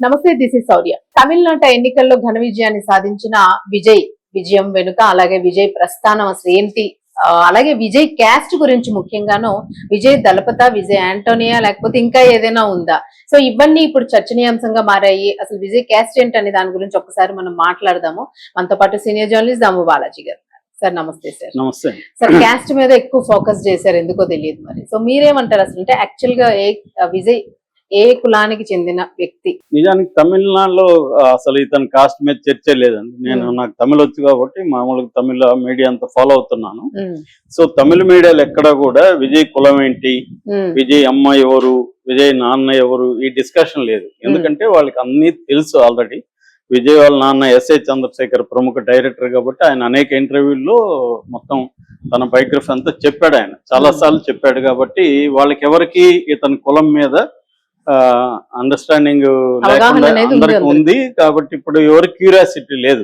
నమస్తే, this is శౌర్య. తమిళనాట ఎన్నికల్లో ఘన విజయాన్ని సాధించిన విజయం వెనుక అలాగే విజయ్ ప్రస్థానం అసలు ఏంటి, అలాగే విజయ్ క్యాస్ట్ గురించి ముఖ్యంగాను విజయ్ దళపత, విజయ్ ఆంటోనియా లేకపోతే ఇంకా ఏదైనా ఉందా? సో ఇవన్నీ ఇప్పుడు చర్చనీయాంశంగా మారాయి. అసలు విజయ్ క్యాస్ట్ ఏంటనే దాని గురించి ఒక్కసారి మనం మాట్లాడదాము. మనతో పాటు సీనియర్ జర్నలిస్ట్ దాము బాలాజీ గారు. సార్ నమస్తే. సార్ నమస్తే సార్. క్యాస్ట్ మీద ఎక్కువ ఫోకస్ చేశారు, ఎందుకో తెలియదు మరి. సో మీరేమంటారు అసలు? అంటే యాక్చువల్ గా విజయ్ ఏ కులానికి చెందిన వ్యక్తి? నిజానికి తమిళనాడులో అసలు ఇతని కాస్ట్ మీద చర్చ లేదండి. నాకు తమిళ వచ్చు కాబట్టి మామూలుగా తమిళ మీడియా అంతా ఫాలో అవుతున్నాను. సో తమిళ మీడియాలో ఎక్కడ కూడా విజయ్ కులం ఏంటి, విజయ్ అమ్మ ఎవరు, విజయ్ నాన్న ఎవరు, ఈ డిస్కషన్ లేదు. ఎందుకంటే వాళ్ళకి అన్ని తెలుసు ఆల్రెడీ. విజయ్ వాళ్ళ నాన్న ఎస్ఏ చంద్రశేఖర్ ప్రముఖ డైరెక్టర్ కాబట్టి ఆయన అనేక ఇంటర్వ్యూల్లో మొత్తం తన బయోగ్రఫీ అంతా చెప్పాడు. ఆయన చాలా సార్లు చెప్పాడు కాబట్టి వాళ్ళకి ఎవరికి ఇతని కులం మీద అండర్స్టాండింగ్ లేకుండా అందరికి ఉంది. కాబట్టి ఇప్పుడు ఎవరి క్యూరియాసిటీ లేదు.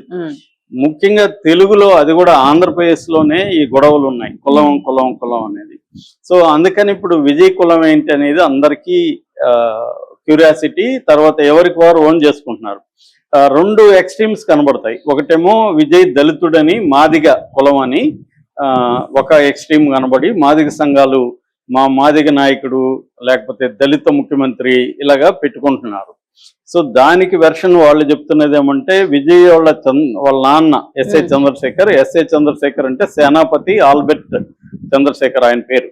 ముఖ్యంగా తెలుగులో, అది కూడా ఆంధ్రప్రదేశ్ లోనే ఈ గొడవలు ఉన్నాయి, కులం కులం కులం అనేది. సో అందుకని ఇప్పుడు విజయ్ కులం ఏంటి అనేది అందరికీ క్యూరియాసిటీ. తర్వాత ఎవరికి వారు ఓన్ చేసుకుంటున్నారు. రెండు ఎక్స్ట్రీమ్స్ కనబడతాయి. ఒకటేమో విజయ్ దళితుడని, మాదిగ కులం అని ఒక ఎక్స్ట్రీమ్ కనబడి మాదిగ సంఘాలు మా మాదిగ నాయకుడు లేకపోతే దళిత ముఖ్యమంత్రి ఇలాగా పెట్టుకుంటున్నారు. సో దానికి వెర్షన్ వాళ్ళు చెప్తున్నది ఏమంటే విజయ్ వాళ్ళ నాన్న ఎస్ఏ చంద్రశేఖర్ అంటే సేనాపతి ఆల్బర్ట్ చంద్రశేఖర్ ఆయన పేరు,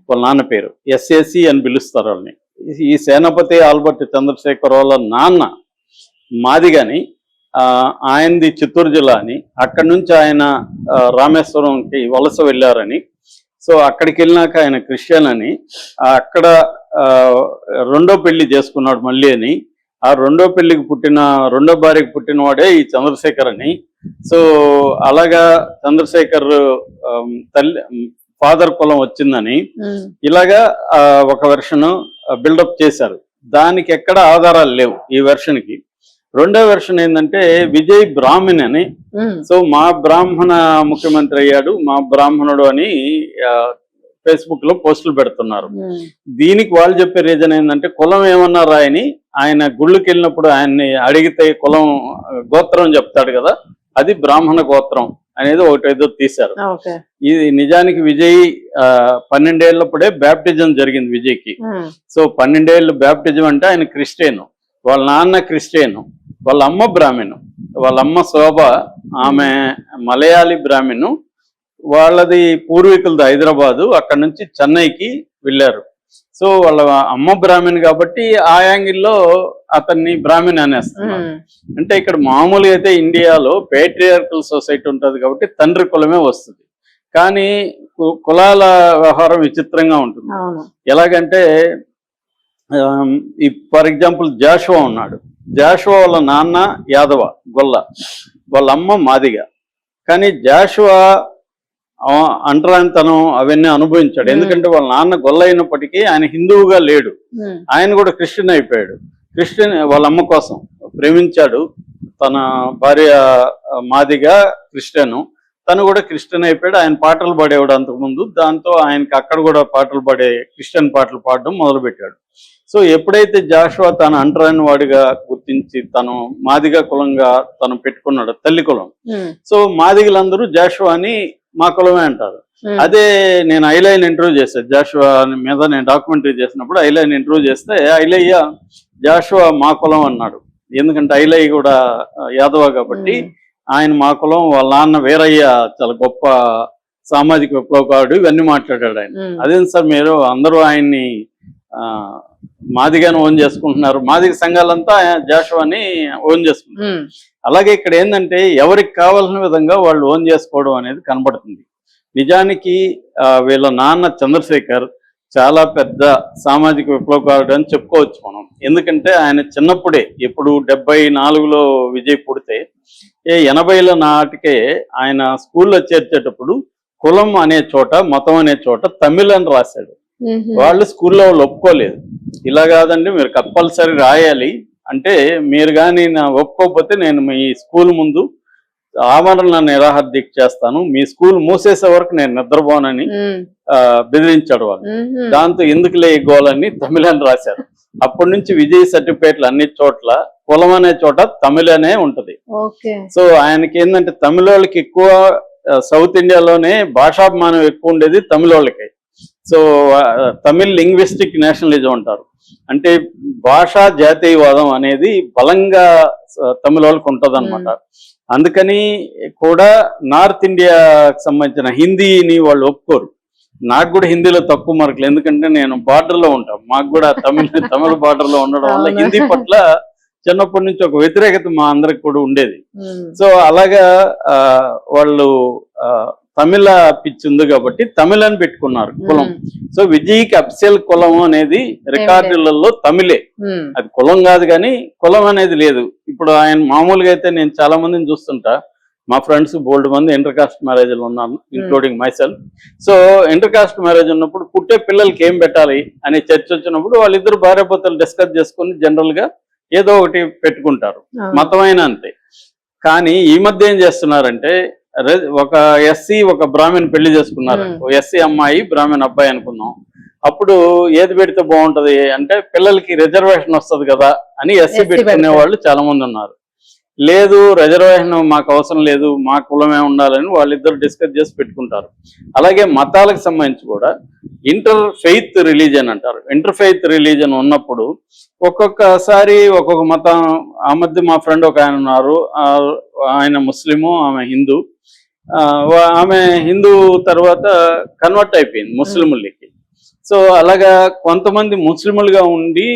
వాళ్ళ నాన్న పేరు. ఎస్ఏసి అని పిలుస్తారు వాళ్ళని. ఈ సేనాపతి ఆల్బర్ట్ చంద్రశేఖర్ వాళ్ళ నాన్న మాదిగని, ఆయనది చిత్తూరు జిల్లా అని, అక్కడి నుంచి ఆయన రామేశ్వరంకి వలస వెళ్ళారని, సో అక్కడికి వెళ్ళినాక ఆయన క్రిస్టియన్ అని, అక్కడ రెండో పెళ్లి చేసుకున్నాడు మళ్ళీ అని, ఆ రెండో భార్యకి పుట్టినవాడే ఈ చంద్రశేఖర్ అని. సో అలాగా చంద్రశేఖర్ ఫాదర్ కులం వచ్చిందని ఇలాగా ఒక వెర్షన్ బిల్డప్ చేశారు. దానికి ఎక్కడ ఆధారాలు లేవు ఈ వెర్షన్ కి. రెండో వెర్షన్ ఏంటంటే విజయ్ బ్రాహ్మణ్ అని, సో మా బ్రాహ్మణ ముఖ్యమంత్రి అయ్యాడు, మా బ్రాహ్మణుడు అని ఫేస్బుక్ లో పోస్టులు పెడుతున్నారు. దీనికి వాళ్ళు చెప్పే రీజన్ ఏంటంటే కులం ఏమన్నారు ఆయన గుళ్ళకి వెళ్ళినప్పుడు ఆయన్ని అడిగితే కులం గోత్రం చెప్తాడు కదా, అది బ్రాహ్మణ గోత్రం అనేది ఒకటేదో తీశారు. ఇది నిజానికి విజయ్ 12 ఏళ్ళప్పుడే బ్యాప్టిజం జరిగింది విజయ్కి. సో 12 ఏళ్ళు బ్యాప్టిజం అంటే ఆయన క్రిస్టియన్, వాళ్ళ నాన్న క్రిస్టియన్, వాళ్ళ అమ్మ బ్రాహ్మణు. వాళ్ళ అమ్మ శోభ, ఆమె మలయాళీ బ్రాహ్మణు. వాళ్ళది పూర్వీకులది హైదరాబాదు, అక్కడ నుంచి చెన్నైకి వెళ్ళారు. సో వాళ్ళ అమ్మ బ్రాహ్మణ్ కాబట్టి ఆ యాంగిల్లో అతన్ని బ్రాహ్మణ్ అనేస్తున్నారు. అంటే ఇక్కడ మామూలుగా అయితే ఇండియాలో పేట్రియార్కల్ సొసైటీ ఉంటుంది కాబట్టి తండ్రి కులమే వస్తుంది. కానీ కులాల వ్యవహారం విచిత్రంగా ఉంటుంది. ఎలాగంటే ఫర్ ఎగ్జాంపుల్ జాషువా ఉన్నాడు. జాషువా వాళ్ళ నాన్న యాదవ గొల్ల, వాళ్ళ అమ్మ మాదిగ. కానీ జాషువా అంటరానితనం అవన్నీ అనుభవించాడు. ఎందుకంటే వాళ్ళ నాన్న గొల్ల అయినప్పటికీ ఆయన హిందువుగా లేడు, ఆయన కూడా క్రిస్టియన్ అయిపోయాడు. క్రిస్టియన్ వాళ్ళ అమ్మ కోసం ప్రేమించాడు. తన భార్య మాదిగ క్రిస్టియను, తను కూడా క్రిస్టియన్ అయిపోయాడు. ఆయన పాటలు పాడేవాడు అంతకుముందు. దాంతో ఆయనకి అక్కడ కూడా పాటలు పాడే క్రిస్టియన్ పాటలు పాడడం మొదలుపెట్టాడు. సో ఎప్పుడైతే జాషువా తను అంటరాని వాడిగా గుర్తించి తను మాదిగ కులంగా తను పెట్టుకున్నాడు, తల్లి కులం. సో మాదిగలందరూ జాషువాని మా కులమే అంటారు. అదే నేను ఐలైన్ ఇంటర్వ్యూ చేశాను జాషువా మీద, నేను డాక్యుమెంటరీ చేసినప్పుడు ఐలైన్ ఇంటర్వ్యూ చేస్తే ఐలయ్య జాషువా మా కులం అన్నాడు. ఎందుకంటే ఐలయ్య కూడా యాదవ కాబట్టి ఆయన మా కులం, వాళ్ళ నాన్న వీరయ్య చాలా గొప్ప సామాజిక విప్లవకారుడు, ఇవన్నీ మాట్లాడాడు ఆయన. అదేంటి సార్ మీరు అందరూ ఆయన్ని మాదిగాని ఓన్ చేసుకుంటున్నారు, మాదిగ సంఘాలంతా జాషువాని ఓన్ చేసుకుంటున్నారు. అలాగే ఇక్కడ ఏంటంటే ఎవరికి కావాల్సిన విధంగా వాళ్ళు ఓన్ చేసుకోవడం అనేది కనబడుతుంది. నిజానికి వీళ్ళ నాన్న చంద్రశేఖర్ చాలా పెద్ద సామాజిక విప్లవకారుడు అని చెప్పుకోవచ్చు మనం. ఎందుకంటే ఆయన చిన్నప్పుడే, ఎప్పుడు 74లో విజయ్ పుడితే 80ల నాటికే ఆయన స్కూల్లో చేర్చేటప్పుడు కులం అనే చోట, మతం అనే చోట తమిళ్ అని రాశాడు. వాళ్ళు స్కూల్లో వాళ్ళు ఒప్పుకోలేదు. ఇలా కాదండి మీరు కంపల్సరీ రాయాలి, అంటే మీరు కానీ ఒప్పుకోకపోతే నేను మీ స్కూల్ ముందు ఆమరణ నిరాహార దీక్ష చేస్తాను, మీ స్కూల్ మూసేసే వరకు నేను నిద్రపోనని బెదిరించాడు వాళ్ళు. దాంతో ఎందుకులే గోలని తమిళని రాశారు. అప్పటి నుంచి విజయ్ సర్టిఫికేట్లు అన్ని చోట్ల కులం అనే చోట తమిళనే ఉంటది. సో ఆయనకి ఏంటంటే తమిళ వాళ్ళకి ఎక్కువ సౌత్ ఇండియాలోనే భాషాభిమానం ఎక్కువ ఉండేది తమిళ వాళ్ళకి. సో తమిళ్ లింగ్విస్టిక్ నేషనలిజం అంటారు, అంటే భాషా జాతీయవాదం అనేది బలంగా తమిళ వాళ్ళకి ఉంటది అనమాట. అందుకని కూడా నార్త్ ఇండియాకి సంబంధించిన హిందీని వాళ్ళు ఒప్పుకోరు. నాకు కూడా హిందీలో తక్కువ మార్కులు, ఎందుకంటే నేను బార్డర్ లో ఉంటాం, మాకు కూడా తమిళ బార్డర్ లో ఉండడం వల్ల హిందీ పట్ల చిన్నప్పటి నుంచి ఒక వ్యతిరేకత మా అందరికి కూడా ఉండేది. సో అలాగా వాళ్ళు తమిళ పిచ్చి ఉంది కాబట్టి తమిళ్ అని పెట్టుకున్నారు కులం. సో విజయ్కి అఫిషియల్ కులం అనేది రికార్డులలో తమిళే, అది కులం కాదు కానీ కులం అనేది లేదు. ఇప్పుడు ఆయన మామూలుగా అయితే నేను చాలా మందిని చూస్తుంటా, మా ఫ్రెండ్స్ బోల్డ్ మంది ఇంటర్ కాస్ట్ మ్యారేజ్లు ఉన్నాను, including myself. So inter caste marriage ఉన్నప్పుడు పుట్టే పిల్లలకి ఏం పెట్టాలి అనే చర్చ వచ్చినప్పుడు వాళ్ళిద్దరు భార్యాభర్తలు డిస్కస్ చేసుకుని జనరల్ గా ఏదో ఒకటి పెట్టుకుంటారు, మతమైన అంతే. కానీ ఈ మధ్య ఏం చేస్తున్నారంటే ఒక ఎస్సీ ఒక బ్రాహ్మణ్ పెళ్లి చేసుకున్నారు, ఎస్సీ అమ్మాయి బ్రాహ్మణ్ అబ్బాయి అనుకుందాం, అప్పుడు ఏది పెడితే బాగుంటది అంటే పిల్లలకి రిజర్వేషన్ వస్తుంది కదా అని ఎస్సీ పెట్టుకునే వాళ్ళు చాలా మంది ఉన్నారు. లేదు రిజర్వేషన్ మాకు అవసరం లేదు, మా కులమే ఉండాలని వాళ్ళిద్దరు డిస్కస్ చేసి పెట్టుకుంటారు. అలాగే మతాలకు సంబంధించి కూడా ఇంటర్ ఫెయిత్ రిలీజన్ అంటారు. ఇంటర్ ఫెయిత్ రిలీజన్ ఉన్నప్పుడు ఒక్కొక్కసారి ఒక్కొక్క మతం. ఆ మధ్య మా ఫ్రెండ్ ఒక ఆయన ఉన్నారు, ఆయన ముస్లిము, ఆమె హిందూ. ఆమె హిందూ తర్వాత కన్వర్ట్ అయిపోయింది ముస్లిములకి. సో అలాగా కొంతమంది ముస్లిములుగా ఉండి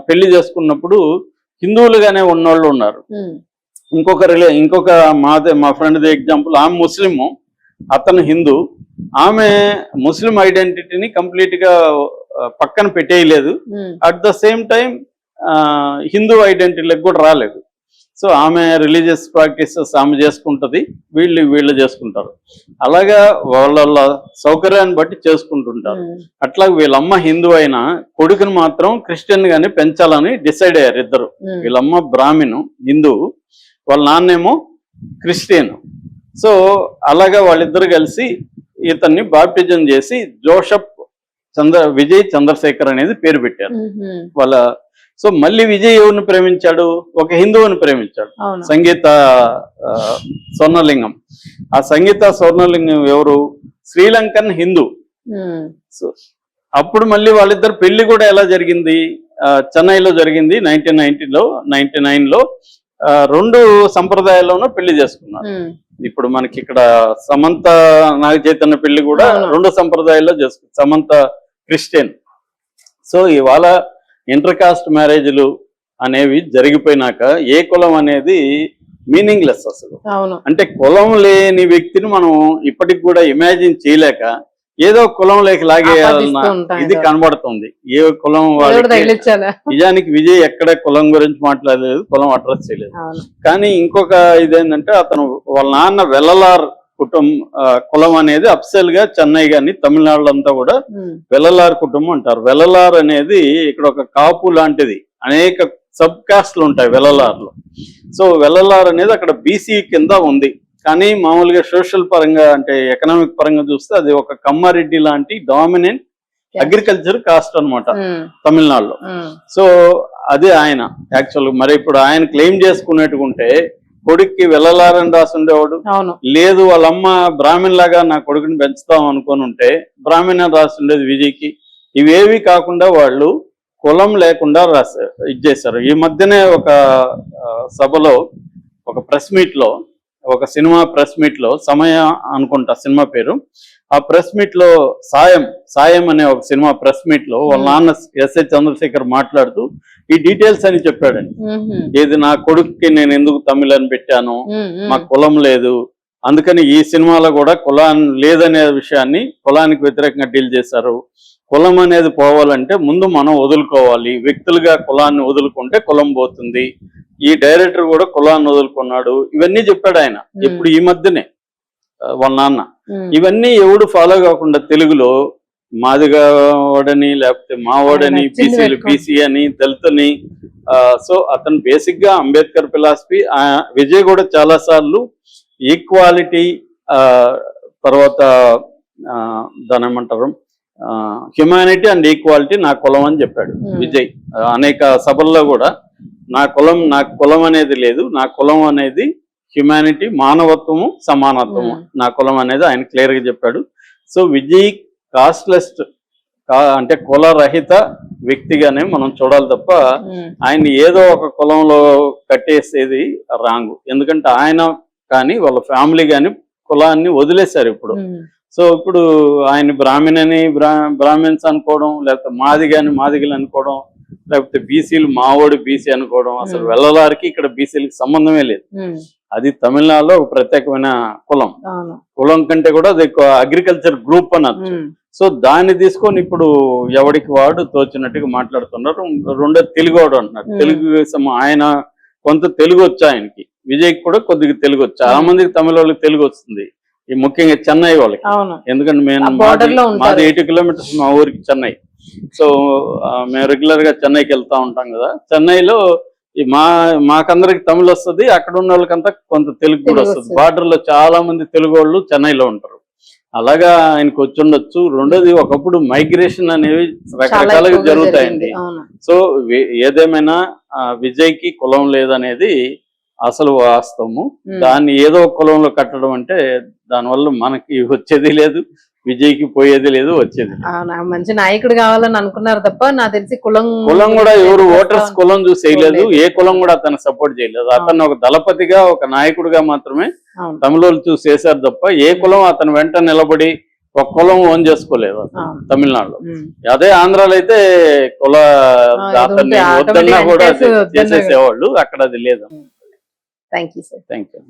పెళ్లి చేసుకున్నప్పుడు హిందువులుగానే ఉన్నోళ్ళు ఉన్నారు. ఇంకొక మా ఫ్రెండ్ ఎగ్జాంపుల్, ఆమె ముస్లిము, అతను హిందూ. ఆమె ముస్లిం ఐడెంటిటీని కంప్లీట్ గా పక్కన పెట్టేయలేదు, at the same time Hindu ఐడెంటిటీలకు కూడా రాలేదు. సో ఆమె రిలీజియస్ ప్రాక్టీసెస్ ఆమె చేసుకుంటుంది, వీళ్ళు చేసుకుంటారు. అలాగా వాళ్ళ సౌకర్యాన్ని బట్టి చేసుకుంటుంటారు. అట్లా వీళ్ళమ్మ హిందూ అయినా కొడుకుని మాత్రం క్రిస్టియన్ గానే పెంచాలని డిసైడ్ అయ్యారు ఇద్దరు. వీళ్ళమ్మ బ్రాహ్మణు హిందూ, వాళ్ళ నాన్నేమో క్రిస్టియన్. సో అలాగా వాళ్ళిద్దరు కలిసి ఇతన్ని బాప్టిజం చేసి జోసెఫ్ విజయ్ చంద్రశేఖర్ అనేది పేరు పెట్టారు వాళ్ళ. సో మళ్ళీ విజయ్ ఎవరిని ప్రేమించాడు, ఒక హిందువుని ప్రేమించాడు, సంగీత స్వర్ణలింగం. ఆ సంగీత స్వర్ణలింగం ఎవరు, శ్రీలంకన్ హిందూ. సో అప్పుడు మళ్ళీ వాళ్ళిద్దరు పెళ్లి కూడా ఎలా జరిగింది, చెన్నైలో జరిగింది 1999లో. రెండు సంప్రదాయాల్లోనూ పెళ్లి చేసుకున్నారు. ఇప్పుడు మనకి ఇక్కడ సమంత నాగ చైతన్య పెళ్లి కూడా రెండు సంప్రదాయాల్లో చేసుకున్నారు. సమంత క్రిస్టియన్. సో ఇవాళ ఇంటర్ కాస్ట్ మ్యారేజ్లు అనేవి జరిగిపోయినాక ఏ కులం అనేది మీనింగ్లెస్ అసలు. అంటే కులం లేని వ్యక్తిని మనం ఇప్పటికి కూడా ఇమాజిన్ చేయలేక ఏదో కులం లేక లాగేయాలన్న ఇది కనబడుతుంది. ఏ కులం వాళ్ళకి నిజానికి విజయ్ ఎక్కడ కులం గురించి మాట్లాడలేదు, కులం అడ్రస్ చేయలేదు. కానీ ఇంకొక ఇదేంటంటే అతను వాళ్ళ నాన్న వెల్లలార్ కులం అనేది అఫ్సల్ గా చెన్నై గాని తమిళనాడు అంతా కూడా వెల్లలార్ కుటుంబం అంటారు. వెల్లలార్ అనేది ఇక్కడ ఒక కాపు లాంటిది, అనేక సబ్ కాస్ట్లు ఉంటాయి వెల్లలార్లో. సో వెల్లలార్ అనేది అక్కడ బీసీ కింద ఉంది. కానీ మామూలుగా సోషల్ పరంగా అంటే ఎకనామిక్ పరంగా చూస్తే అది ఒక కమ్మారెడ్డి లాంటి డామినెంట్ అగ్రికల్చర్ కాస్ట్ అనమాట తమిళనాడులో. సో అదే ఆయన యాక్చువల్. మరి ఇప్పుడు ఆయన క్లెయిమ్ చేసుకునేట్టుకుంటే కొడుక్కి వెళ్ళలారని రాసి ఉండేవాడు, లేదు వాళ్ళమ్మ బ్రాహ్మణ్ లాగా నా కొడుకుని పెంచుతాం అనుకొని ఉంటే బ్రాహ్మణ్ అని రాసి ఉండేది విజయ్కి. ఇవేవి కాకుండా వాళ్ళు కులం లేకుండా ఇచ్చేశారు. ఈ మధ్యనే ఒక సభలో ఒక ప్రెస్ మీట్ లో, ఒక సినిమా ప్రెస్ మీట్ లో, సమయ అనుకుంటా సినిమా పేరు, ఆ ప్రెస్ మీట్ లో సాయం అనే ఒక సినిమా ప్రెస్ మీట్ లో వాళ్ళ నాన్న ఎస్ఐ చంద్రశేఖర్ మాట్లాడుతూ ఈ డీటెయిల్స్ అని చెప్పాడండి. ఏది నా కొడుకుకి నేను ఎందుకు తమిళ్ అని పెట్టాను, మా కులం లేదు, అందుకని ఈ సినిమాలో కూడా కులాన్ని లేదనే విషయాన్ని కులానికి వ్యతిరేకంగా డీల్ చేశారు. కులం అనేది పోవాలంటే ముందు మనం వదులుకోవాలి, వ్యక్తులుగా కులాన్ని వదులుకుంటే కులం పోతుంది. ఈ డైరెక్టర్ కూడా కులాన్ని వదులుకున్నాడు, ఇవన్నీ చెప్పాడు ఆయన. ఇప్పుడు ఈ మధ్యనే వాళ్ళ నాన్న. ఇవన్నీ ఎవడు ఫాలో కాకుండా తెలుగులో మాదిగా వాడని, లేకపోతే మావాడని, బీసీలు బీసీ అని, దళితుని. సో అతను బేసిక్ గా అంబేద్కర్ ఫిలాసఫీ. విజయ్ కూడా చాలా సార్లు ఈక్వాలిటీ, తర్వాత దాని ఏమంటారు, హ్యుమానిటీ అండ్ ఈక్వాలిటీ నా కులం అని చెప్పాడు విజయ్. అనేక సభల్లో కూడా నా కులం అనేది లేదు, నా కులం అనేది హ్యుమానిటీ, మానవత్వము, సమానత్వము, నా కులం అనేది ఆయన క్లియర్ గా చెప్పాడు. సో విజయ్ కాస్ట్లెస్ అంటే కులరహిత వ్యక్తిగానే మనం చూడాలి తప్ప ఆయన ఏదో ఒక కులంలో కట్టేసేది రాంగ్. ఎందుకంటే ఆయన కానీ వాళ్ళ ఫ్యామిలీ కానీ కులాన్ని వదిలేశారు ఇప్పుడు. సో ఇప్పుడు ఆయన బ్రాహ్మిన్స్ అనుకోవడం, లేకపోతే మాదిగలు అనుకోవడం, లేకపోతే బీసీలు మావోడి బీసీ అనుకోవడం, అసలు వెళ్ళలారికి ఇక్కడ బీసీలకి సంబంధమే లేదు. అది తమిళనాడులో ఒక ప్రత్యేకమైన కులం కంటే కూడా అది అగ్రికల్చర్ గ్రూప్ అన్నట్టు. సో దాన్ని తీసుకొని ఇప్పుడు ఎవడికి వాడు తోచినట్టుగా మాట్లాడుతున్నారు. రెండో తెలుగువాడు అంటున్నారు. తెలుగు ఆయన కొంత తెలుగు వచ్చు ఆయనకి, విజయ్కి కూడా కొద్దిగా తెలుగు వచ్చు. చాలా మందికి తమిళ వాళ్ళకి తెలుగు వస్తుంది, ఈ ముఖ్యంగా చెన్నై వాళ్ళకి. ఎందుకంటే మాది 80 కిలోమీటర్స్ మా ఊరికి చెన్నై. సో మేము రెగ్యులర్ గా చెన్నైకి వెళ్తా ఉంటాం కదా. చెన్నైలో మాకందరికి తమిళ వస్తుంది, అక్కడ ఉన్న వాళ్ళకంతా కొంత తెలుగు కూడా వస్తుంది. బార్డర్ లో చాలా మంది తెలుగు వాళ్ళు చెన్నైలో ఉంటారు. అలాగా ఆయనకు వచ్చి ఉండొచ్చు. రెండోది, ఒకప్పుడు మైగ్రేషన్ అనేవి రకరకాలుగా జరుగుతాయండి. సో ఏదేమైనా విజయ్ కి కులం లేదనేది అసలు వాస్తవము. దాన్ని ఏదో ఒక కులంలో కట్టడం అంటే దానివల్ల మనకి వచ్చేది లేదు, విజయ్కి పోయేది లేదు, వచ్చేది. మంచి నాయకుడు కావాలని అనుకున్నారు తప్ప నాకు తెలిసి కులం కూడా ఎవరు ఓటర్స్ కులం చూసి చేయలేదు, ఏ కులం కూడా అతను సపోర్ట్ చేయలేదు. అతను ఒక దళపతిగా, ఒక నాయకుడిగా మాత్రమే తమిళోళ్ళు చూసి చేశారు తప్ప ఏ కులం అతను వెంట నిలబడి ఒక కులం ఓన్ చేసుకోలేదు తమిళనాడులో. అదే ఆంధ్రాలో అయితే కుల అతన్ని వద్దన్నా కూడా చేసేసేవాళ్ళు, అక్కడ అది లేదు. Thank you sir. Thank you.